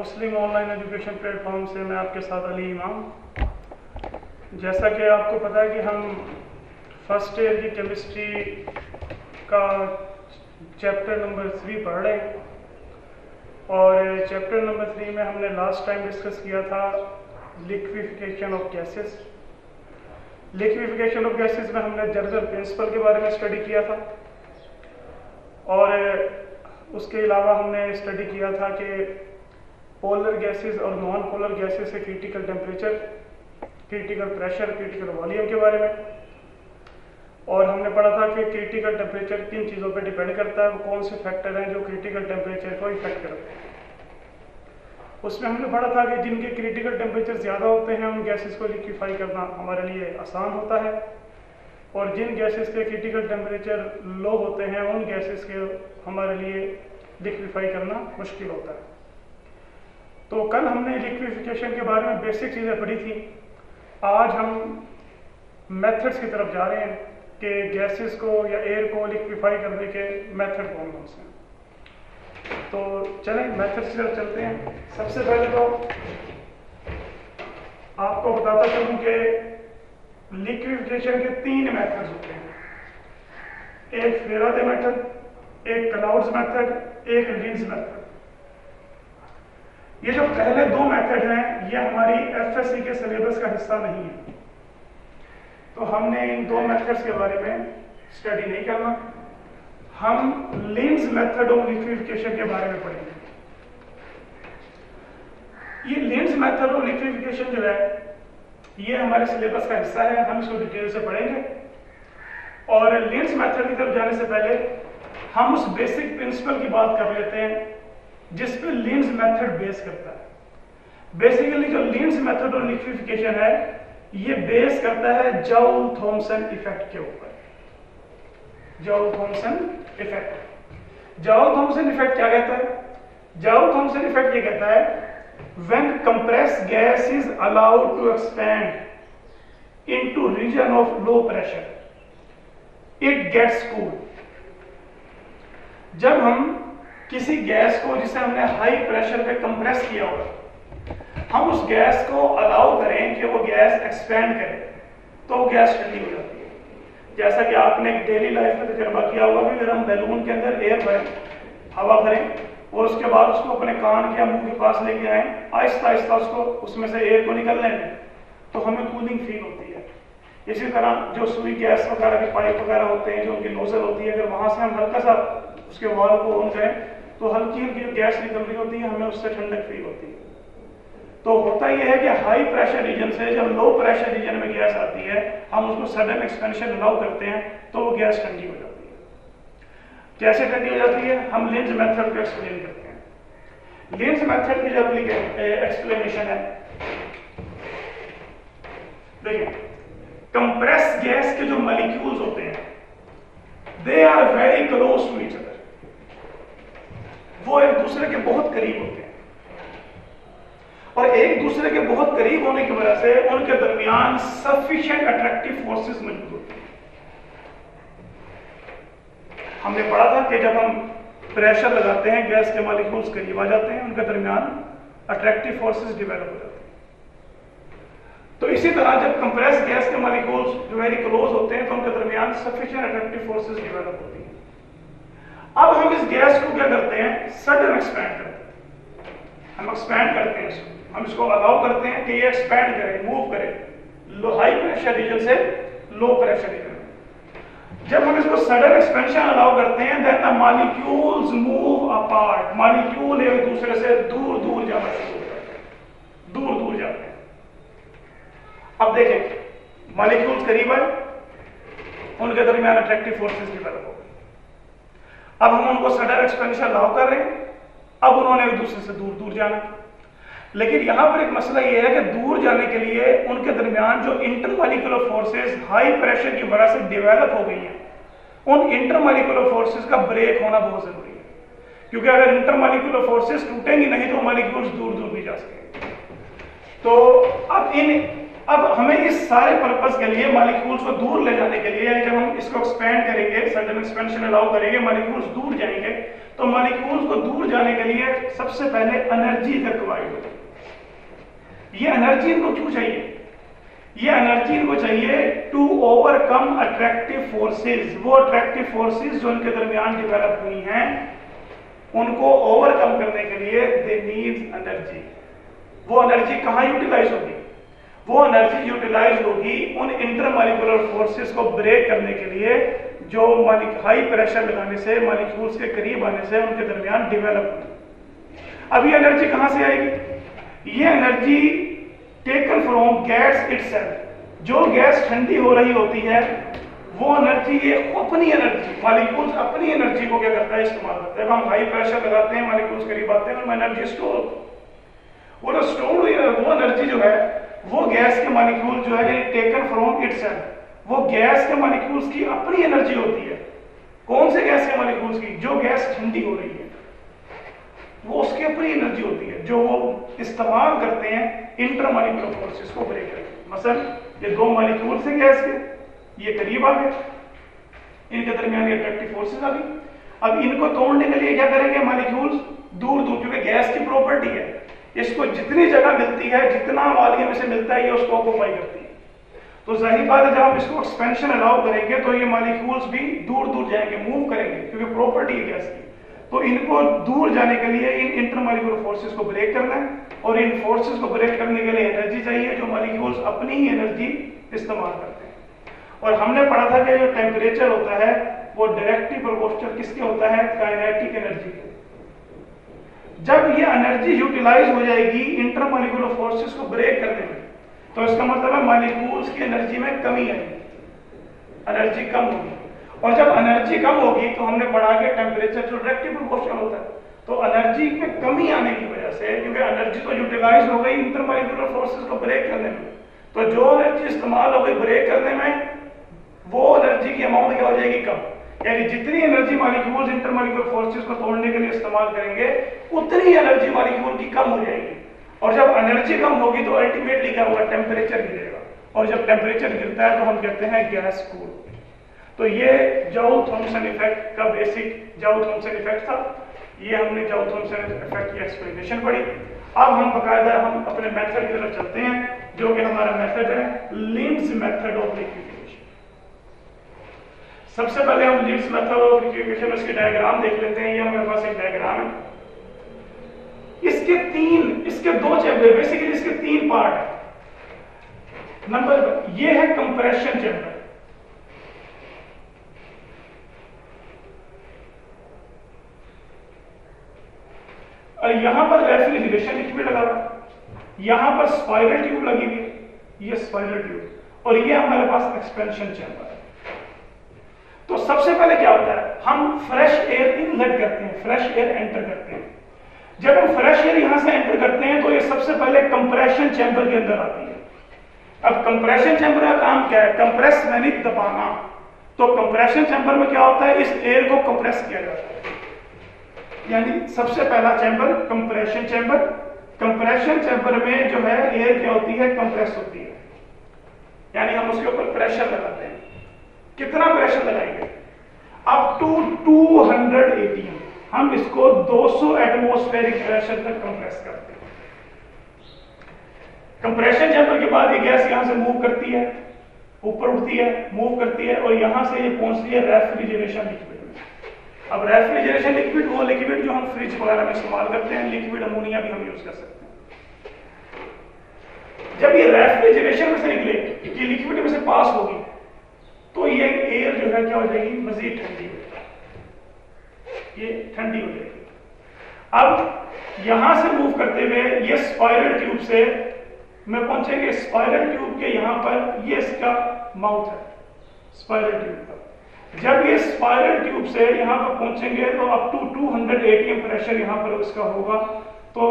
मुस्लिम online education platform से मैं आपके साथ अली इमाम। जैसा कि आपको पता है कि हम फर्स्ट ईयर की केमिस्ट्री का चैप्टर नंबर 3 पढ़ रहे हैं और चैप्टर नंबर 3 में हमने लास्ट टाइम डिस्कस किया था liquefaction of gases. Liquefaction of gases में हमने जर्जर प्रिंसिपल के बारे में स्टडी किया था और उसके अलावा हमने स्टडी किया था कि पोलर गैसेस और नॉन पोलर गैसेस से critical temperature, critical pressure, critical volume के बारे में। और हमने पढ़ा था कि क्रिटिकल टेम्परेचर किन चीज़ों पर डिपेंड करता है, वो कौन से फैक्टर हैं जो क्रिटिकल टेम्परेचर को इफेक्ट करते हैं। उसमें हमने पढ़ा था कि जिनके क्रिटिकल टेम्परेचर ज़्यादा होते हैं उन गैसेस को लिक्विफाई करना हमारे लिए आसान होता है और जिन गैसेस के क्रिटिकल टेम्परेचर लो होते हैं उन गैसेस के हमारे लिए लिक्विफाई करना मुश्किल होता है। तो कल हमने लिक्विफिकेशन के बारे में बेसिक चीज़ें पढ़ी थी। आज हम मेथड्स की तरफ जा रहे हैं कि गैसेस को या एयर को लिक्विफाई करने के मेथड कौन कौन से हैं। तो चलें मेथड्स की तरफ चलते हैं। सबसे पहले तो आपको बताता चलूं कि लिक्विफिकेशन के 3 मेथड्स होते हैं, एक फेराडे मेथड, एक क्लाउड्स मेथड, एक लिंज मेथड। ये जो पहले 2 मेथड हैं ये हमारी एफएससी के सिलेबस का हिस्सा नहीं है, तो हमने इन 2 मेथड्स के बारे में स्टडी नहीं करना। हम लिंज मेथड ऑफ लिक्विफिकेशन के बारे में पढ़ेंगे। ये लिंज मेथड ऑफ लिक्विफिकेशन जो है ये हमारे सिलेबस का हिस्सा है, हम इसको डिटेल से पढ़ेंगे। और लिंज मेथड की तरफ जाने से पहले हम उस बेसिक प्रिंसिपल की बात कर लेते हैं जिस पे लिंज मेथड बेस करता है। बेसिकली जो लिंज मेथड ऑफ लिक्विफिकेशन है ये बेस करता है जॉउल-थॉमसन इफेक्ट के ऊपर। जॉउल-थॉमसन इफेक्ट। जॉउल-थॉमसन इफेक्ट क्या कहता है? जॉउल-थॉमसन इफेक्ट ये कहता है when compressed gas is allowed to expand into region of low pressure it gets cooled। जब हम किसी गैस को जिसे हमने हाई प्रेशर पे कंप्रेस किया होगा हम उस गैस को अलाउ करें कि वो गैस एक्सपेंड करे तो वो गैस ठंडी हो जाती है। जैसा कि आपने डेली लाइफ में तजर्बा किया होगा कि अगर हम बैलून के अंदर एयर भरें, हवा भरें और उसके बाद उसको अपने कान के मुंह के पास लेके आए, आहिस्ता आहिस्ता उसको उसमें से एयर को निकलने दें तो हमें कूलिंग फील होती है। इसी तरह जो सुई गैस वगैरह के पाइप वगैरह होते हैं, जो उनकी नोजल होती है, अगर वहां से हम हल्का सा उसके वाल को ऑन करें तो हल्की हल्की गैस निकल रही होती है, हमें उससे ठंडक फील होती है। तो होता यह है कि हाई प्रेशर रीजन से जब लो प्रेशर रीजन में गैस आती है हम उसको सडन एक्सपेंशन अलाउ करते हैं तो वो गैस ठंडी हो जाती है। कैसे ठंडी हो जाती है? हम लिंज मेथड को एक्सप्लेन करते हैं। लिंज मेथड की जो एक्सप्लेनेशन है, देखिए कंप्रेस गैस के जो मॉलिक्यूल्स होते हैं they are very close to each other, वो एक दूसरे के बहुत करीब होते हैं और एक दूसरे के बहुत करीब होने की वजह से उनके दरमियान सफिशिएंट अट्रैक्टिव फोर्सेस मौजूद होती हैं। हमने पढ़ा था कि जब हम प्रेशर लगाते हैं गैस के मॉलिक्यूल्स करीब आ जाते हैं, उनके दरमियान अट्रैक्टिव फोर्सेस डेवलप हो जाते हैं। तो इसी तरह जब कंप्रेस गैस के मॉलिक्यूल्स जो वेरी क्लोज होते हैं तो उनके दरमियान सफिशिएंट अट्रैक्टिव फोर्सेस डेवलप होती हैं। अब हम इस गैस को क्या करते हैं? सडन एक्सपैंड करते हैं। हम एक्सपैंड करते हैं इसको, हम इसको अलाउ करते हैं कि ये एक्सपैंड करे, मूव करे लो हाई प्रेशर रीजन से लो प्रेशर रीजन। जब हम इसको सडन एक्सपेंशन अलाउ करते हैं then the molecules move apart. Molecule एक दूसरे से दूर दूर जाना शुरू हो जाते हैं, दूर दूर जाते हैं। अब देखें मॉलिक्यूल्स करीब आए, उनके दरमियान अट्रैक्टिव फोर्सेस डेवलप हो गई। अब हम उनको सडन एक्सपेंशन अलाउ कर रहे हैं, अब उन्होंने एक दूसरे से दूर दूर जाना। लेकिन यहां पर एक मसला यह है कि दूर जाने के लिए उनके दरमियान जो इंटरमॉलिक्यूलर फोर्सेस हाई प्रेशर की वजह से डेवलप हो गई हैं, उन इंटरमॉलिक्यूलर फोर्सेस का ब्रेक होना बहुत जरूरी है, क्योंकि अगर इंटरमॉलिक्यूलर फोर्सेस टूटेंगी नहीं तो मॉलिक्यूल्स दूर दूर भी जा सकेंगे। तो अब इन अब हमें इस सारे पर्पस के लिए मॉलिक्यूल्स को दूर ले जाने के लिए, यानी जब हम इसको एक्सपेंड करेंगे, सर्टेन एक्सपेंशन अलाउ करेंगे, मॉलिक्यूल्स दूर जाएंगे, तो मॉलिक्यूल्स को दूर जाने के लिए सबसे पहले एनर्जी रिक्वायर्ड होती है। ये एनर्जी इनको क्यों चाहिए? ये एनर्जी इनको चाहिए टू ओवरकम अट्रैक्टिव फोर्सेस। वो अट्रैक्टिव फोर्सेस जो इनके दरमियान डेवलप हुई हैं, उनको ओवरकम करने के लिए दे नीड एनर्जी। वो एनर्जी कहाँ यूटिलाइज होगी? वो एनर्जी यूटिलाइज होगी उन इंटरमॉलिक्यूलर फोर्सेस को ब्रेक करने के लिए जो हाई प्रेशर लगाने से, मॉलिक्यूल्स के करीब आने से उनके दरमियान डेवलप होगी। अब ये एनर्जी कहाँ से आएगी? ये energy taken from gas itself. जो गैस ठंडी हो रही होती है, वो एनर्जी, ये अपनी एनर्जी, मॉलिक्यूल्स अपनी एनर्जी को क्या करता है? इस्तेमाल करता है। जब हम हाई प्रेशर लगाते हैं, मॉलिक्यूल्स करीब आते हैं, उनमें एनर्जी स्टोर, वो जो स्टोर हुई है, वो एनर्जी जो है वो गैस के मॉलिक्यूल जो है टेकन फ्रॉम इटसेल्फ, वो गैस के मॉलिक्यूल्स की अपनी एनर्जी होती है। कौन से गैस के मॉलिक्यूल्स की? जो गैस ठंडी हो रही है, वो उसकी अपनी एनर्जी होती है जो वो इस्तेमाल करते हैं इंटरमॉलिक्यूलर फोर्सेस को ब्रेक करके। मसलन ये दो मॉलिक्यूल से गैस के, ये करीब आ गए, इनके दरमियान ये अट्रैक्टिव फोर्सेस आ गई। अब इनको तोड़ने के लिए क्या करेंगे? मॉलिक्यूल्स दूर दूर, क्योंकि गैस की प्रॉपर्टी है, इसको जितनी जगह मिलती है, जितना वॉल्यूम इसे मिलता है, ये उसको ऑक्यूपाई करती है। तो जाहिर बात है जब हम इसको एक्सपेंशन अलाउ करेंगे तो ये मॉलिक्यूल्स भी दूर दूर जाएंगे, मूव करेंगे, क्योंकि प्रॉपर्टी है गैस की। तो इनको दूर जाने के लिए इन इंटरमॉलिक्यूलर फोर्सेस को ब्रेक करना है, और इन फोर्सेस को ब्रेक करने के लिए एनर्जी चाहिए जो मॉलिक्यूल्स अपनी ही एनर्जी इस्तेमाल करते हैं। और हमने पढ़ा था कि जो टेम्परेचर होता है वो डायरेक्टली प्रोपोर्शनल किसके होता है? काइनेटिक एनर्जी के। जब ये एनर्जी यूटिलाइज हो जाएगी इंटरमॉलिक्यूलर फोर्सेस को ब्रेक करने में, तो इसका मतलब है मॉलिक्यूल्स की एनर्जी में कमी आएगी, एनर्जी कम होगी। और जब एनर्जी कम होगी तो हमने पढ़ा कि टेम्परेचर जो डायरेक्टली प्रोपोर्शनल होता है, तो एनर्जी में कमी आने की वजह से, क्योंकि एनर्जी तो यूटिलाइज हो गई इंटरमॉलिक्यूलर फोर्सेस को ब्रेक करने में, तो जो एनर्जी इस्तेमाल हो गई ब्रेक करने में, वो एनर्जी की अमाउंट क्या हो जाएगी? कम। यानी जितनी एनर्जी मॉलिक्यूल्स इंटरमॉलिक्यूलर फोर्सेस को तोड़ने के लिए इस्तेमाल करेंगे, उतनी एनर्जी मॉलिक्यूल की कम हो जाएगी। और जब एनर्जी कम होगी तो अल्टीमेटली क्या होगा? टेम्परेचर गिरेगा, और जब टेम्परेचर गिरता है तो हम कहते हैं गैस कूल। तो ये जॉउल थॉमसन इफेक्ट का बेसिक जॉउल थॉमसन इफेक्ट था। ये हमने जॉउल थॉमसन इफेक्ट की एक्सप्लेनेशन पढ़ी। अब हम बकायदा हम अपने मेथड की तरफ चलते हैं, जो कि हमारा मेथड है लिंड्स मेथड ऑफ लिक्विफिकेशन। सबसे पहले हम लिंड्स मेथड ऑफ लिक्विफिकेशन, उसके डायग्राम देख लेते हैं। ये हमारे पास एक डायग्राम है, इसके दो चैम्बर, बेसिकली इसके तीन पार्ट है। नंबर ये है कंप्रेशन चैम्बर, और यहां पर रेफ्रिजरेशन लिक्विड लगा हुआ, यहां पर स्पाइरल ट्यूब लगी हुई है, ये स्पाइरल ट्यूब, और ये हमारे पास एक्सपेंशन चैम्बर है। तो सबसे पहले क्या होता है? हम फ्रेश एयर इनलेट करते हैं, फ्रेश एयर एंटर करते हैं। जब हम फ्रेश एयर यहां से एंटर करते हैं तो ये सबसे पहले कंप्रेशन चैम्बर के अंदर आती है। अब कंप्रेशन चैम्बर का काम क्या है? कंप्रेस यानी दबाना। तो कंप्रेशन चैम्बर में क्या होता है? इस एयर को कंप्रेस किया जाता है। यानी सबसे पहला chamber compression chamber. Compression chamber में जो है एयर क्या होती है? कंप्रेस होती है, यानी हम उसके ऊपर प्रेशर लगाते हैं। कितना प्रेशर लगाएंगे? Up to 200 atm। हम इसको 200 एटमॉस्फेरिक प्रेशर तक कंप्रेस करते हैं। कंप्रेशन चैम्बर के बाद ये गैस यहां से मूव करती है, ऊपर उठती है, मूव करती है, और यहां से ये पहुंचती है रेफ्रिजरेशन लिक्विड में। अब रेफ्रिजरेशन लिक्विड वो लिक्विड जो हम फ्रिज वगैरह में इस्तेमाल करते हैं, लिक्विड अमोनिया भी हम यूज कर सकते हैं। जब ये रेफ्रिजरेशन में से निकले, ये लिक्विड में से पास होगी, तो ये एयर जो है क्या हो जाएगी? मजीद ठंडी हो जाएगी, ये ठंडी हो जाएगी। अब यहां से मूव करते हुए ये स्पाइरल ट्यूब से में पहुंचेंगे। स्पाइरल ट्यूब के यहां पर ये इसका माउथ है, स्पाइरल ट्यूब का। जब ये स्पाइरल ट्यूब से यहां पर पहुंचेंगे तो अप टू 200 atm प्रेशर यहां पर इसका होगा। तो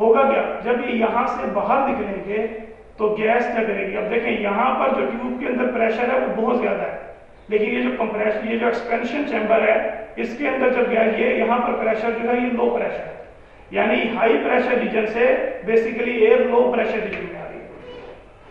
होगा क्या? जब ये यहां से बाहर निकलेंगे तो गैस क्या करेगी? अब देखें यहां पर जो ट्यूब के अंदर प्रेशर है वो बहुत ज्यादा है, लेकिन ये जो कंप्रेशन, ये जो एक्सपेंशन चैम्बर है, इसके अंदर जब गैस, ये यहां पर प्रेशर जो है ये लो प्रेशर है, यानी हाई प्रेशर रीजन से basically air low pressure region में आ रही है।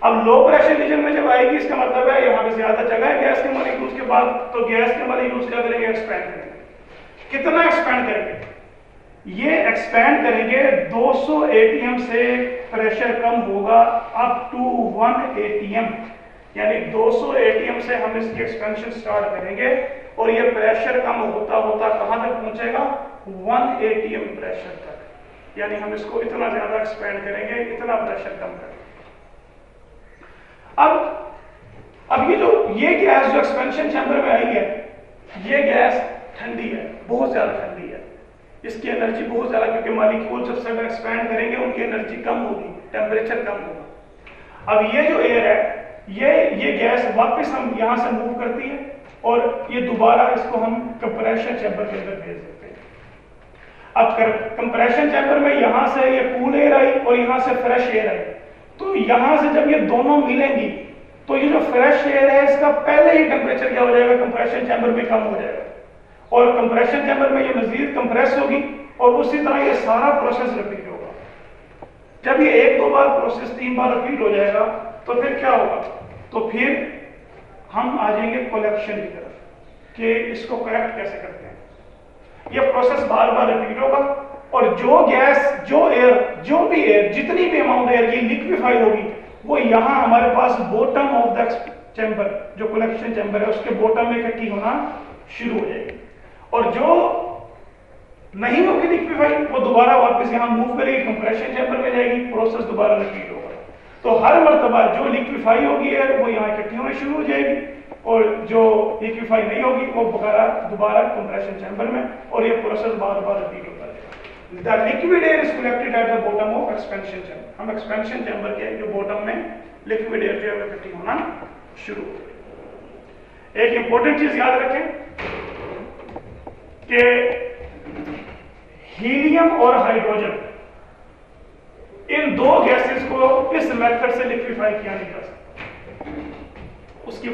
अब लो प्रेशर रीजन में जब आएगी इसका मतलब है यहाँ पे ज्यादा जगह है गैस के मॉलिक्यूल्स के बाद, तो गैस के मॉलिक्यूल्स क्या करेंगे, एक्सपैंड करेंगे। कितना एक्सपैंड करेंगे, ये एक्सपैंड करेंगे 200 atm से प्रेशर कम होगा अप टू 1 atm, यानी 200 atm से हम इसकी एक्सपेंशन स्टार्ट करेंगे और ये प्रेशर कम होता होता कहां तक पहुंचेगा, 1 atm प्रेशर तक, यानी हम इसको इतना ज्यादा एक्सपेंड करेंगे, इतना प्रेशर कम करेंगे। अब ये गैस जो एक्सपेंशन चैम्बर में आई है, ये गैस ठंडी है, बहुत ज्यादा ठंडी है, इसकी एनर्जी बहुत ज्यादा, क्योंकि मॉलिक्यूल जब सब एक्सपैंड करेंगे उनकी एनर्जी कम होगी, टेम्परेचर कम होगा। अब ये जो एयर है, ये गैस वापस हम यहां से मूव करती है और ये दोबारा इसको हम कंप्रेशन चैम्बर के अंदर भेज देते हैं। अब कंप्रेशन चैम्बर में यहां से ये कूल एयर आई और यहां से फ्रेश एयर आई, तो यहां से जब ये दोनों मिलेंगी तो ये जो फ्रेश एयर है इसका पहले ही टेम्परेचर क्या हो जाएगा, कंप्रेशन चैम्बर में कम हो जाएगा और कंप्रेशन चैम्बर में ये मजीद कंप्रेस होगी और उसी तरह ये सारा प्रोसेस रिपीट होगा। जब ये 1-2 बार प्रोसेस 3 बार रिपीट हो जाएगा तो फिर क्या होगा, तो फिर हम आ जाएंगे कोलेप्शन की तरफ कि इसको करेक्ट कैसे करते हैं। ये प्रोसेस बार बार रिपीट होगा और जो गैस, जो एयर, जो भी एयर, जितनी भी अमाउंट एयर की लिक्विफाई होगी वो यहां हमारे पास बॉटम ऑफ द चैम्बर, जो कोलेप्शन चैम्बर है उसके बॉटम में इकट्ठी होना शुरू हो जाएगी और जो नहीं होगी लिक्विफाई वो दोबारा वापस यहां मूव करेगी, कंप्रेशन चैम्बर में जाएगी, प्रोसेस दोबारा रिपीट होगा। तो हर मर्तबा जो लिक्विफाई होगी एयर वो यहाँ इकट्ठी होनी शुरू हो जाएगी और जो लिक्विफाई नहीं होगी वो दोबारा कंप्रेशन चैम्बर में, और ये प्रोसेस बार बार रिपीट होता रहेगा। The liquid air is collected at the bottom of expansion chamber. हम एक्सपेंशन चैम्बर के जो बॉटम में लिक्विड एयर जो है इकट्ठी होना शुरू हो जाएगी। एक इंपॉर्टेंट चीज याद रखें कि हीलियम और हाइड्रोजन, इन दो गैसेस को इस मेथड से लिक्विफाई किया नहीं जा सकता। उसकी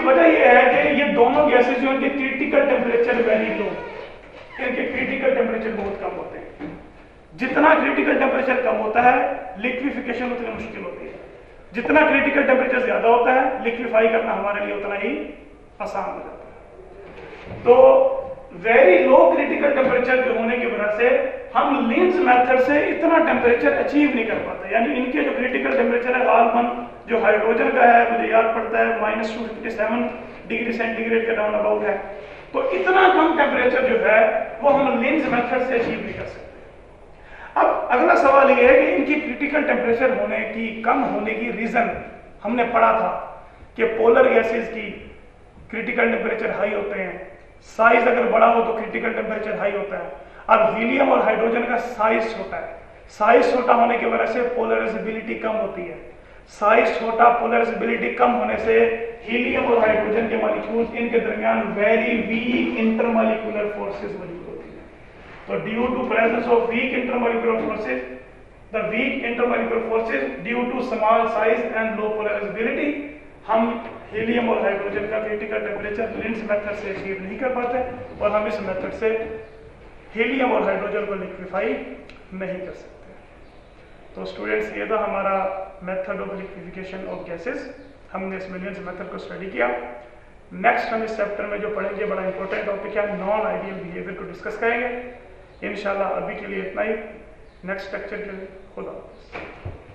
वजह यह है कि ये दोनों गैसेस जो इनके क्रिटिकल टेम्परेचर वेरी लो, इनके क्रिटिकल टेम्परेचर बहुत कम होते हैं। जितना क्रिटिकल टेम्परेचर कम होता है लिक्विफिकेशन उतनी मुश्किल होती है, जितना क्रिटिकल टेम्परेचर ज्यादा होता है लिक्विफाई करना हमारे लिए उतना ही आसान हो जाता है। तो वेरी लो क्रिटिकल टेम्परेचर के होने की वजह से हम लिंस मेथड से इतना टेम्परेचर अचीव नहीं कर पाते, यानी इनके जो क्रिटिकल टेम्परेचर है गालबन जो हाइड्रोजन का है मुझे याद पड़ता है -257 डिग्री सेंटीग्रेड के डाउन अबाउट है, तो इतना कम टेम्परेचर जो है वो हम लिंस मेथड से अचीव नहीं कर सकते। अब अगला सवाल ये है कि इनकी क्रिटिकल टेम्परेचर होने की, कम होने की रीजन हमने पढ़ा था कि पोलर गैसेस की क्रिटिकल टेम्परेचर हाई होते हैं, साइज अगर बड़ा हो तो क्रिटिकल टेम्परेचर हाई होता है। अब हीलियम और हाइड्रोजन का साइज छोटा है, साइज छोटा होने की वजह से पोलराइजेबिलिटी कम होती है, साइज छोटा, पोलराइजेबिलिटी कम होने से हीलियम और हाइड्रोजन के मॉलिक्यूल्स इनके दरमियान वेरी वीक इंटरमॉलिक्यूलर फोर्सेस मौजूद होती है। तो due to presence of weak intermolecular forces, the weak intermolecular forces due to small size and low polarizability, हम हीलियम और हाइड्रोजन का क्रिटिकल टेम्परेचर लिंस मेथड से अचीव नहीं कर पाते और हम इस मेथड से हीलियम और हाइड्रोजन को लिक्विफाई नहीं कर सकते। तो स्टूडेंट्स ये था हमारा method of liquefaction of gases, हमने इसमें लिंस मेथड को स्टडी किया। नेक्स्ट हम इस चैप्टर में जो पढ़ेंगे बड़ा इंपॉर्टेंट टॉपिक है नॉन आइडियल बिहेवियर को डिस्कस करेंगे। इंशाल्लाह अभी के लिए इतना ही, नेक्स्ट लेक्चर के लिए खुदा हाफिज़।